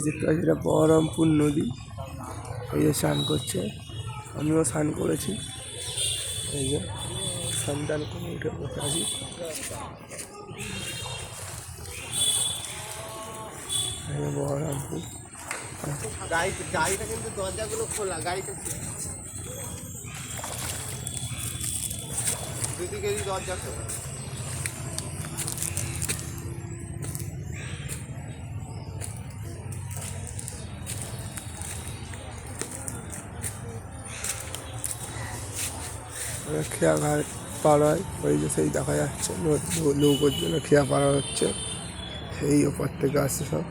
যেটা বহরমপুর নদী, এই যে স্নান করছে, আমিও স্নান করেছি। এই যে স্নান টান করে উঠে বসে আছি। বহরমপুর গাড়িটা কিন্তু দরজাগুলো খোলা, গাড়িটা দুদিকেরই দরজা খোলা। খেয়া ঘাট পার হয়, ওই যে সেই দেখা যাচ্ছে নৌকোর জন্য খেয়া পাড়া হচ্ছে, সেই ওপর থেকে আসছে সব।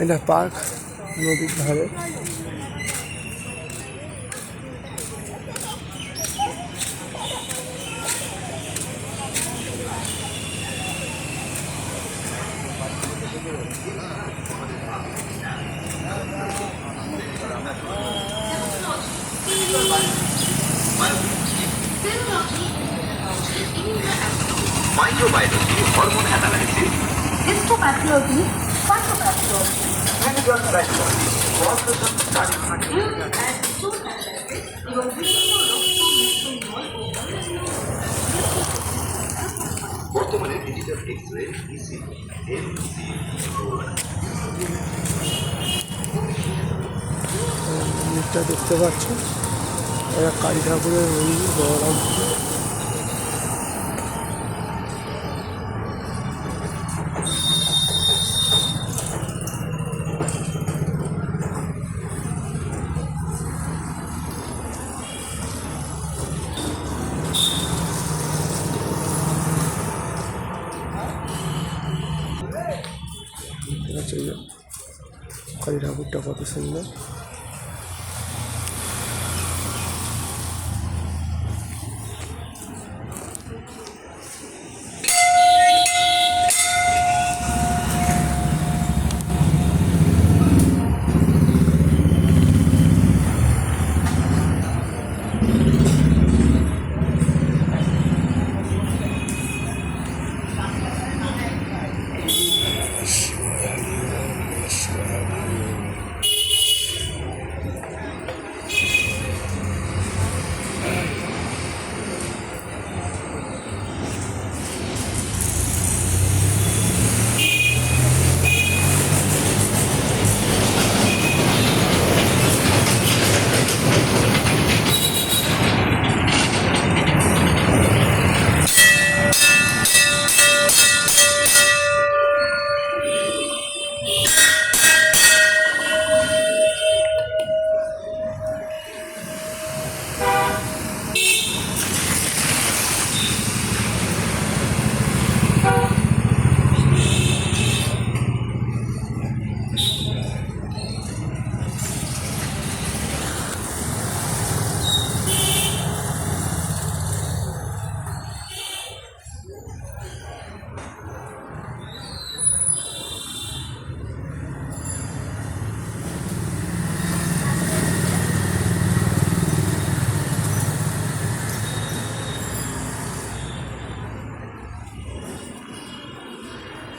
এটা পার্ক নদীর ধারে। Microbiology, hormone analysis, histopathology, phytopathology, medical psychology, postmortem study. এবং বিভিন্ন বর্তমানে ডিজিটাল এক্স-রে, ইসিজি, এমসি, মন্দিরটা দেখতে পাচ্ছ, এটা কালী ঠাকুরের মন্দির বহরমপুর। কালী ঠাকুরটা কত সুন্দর।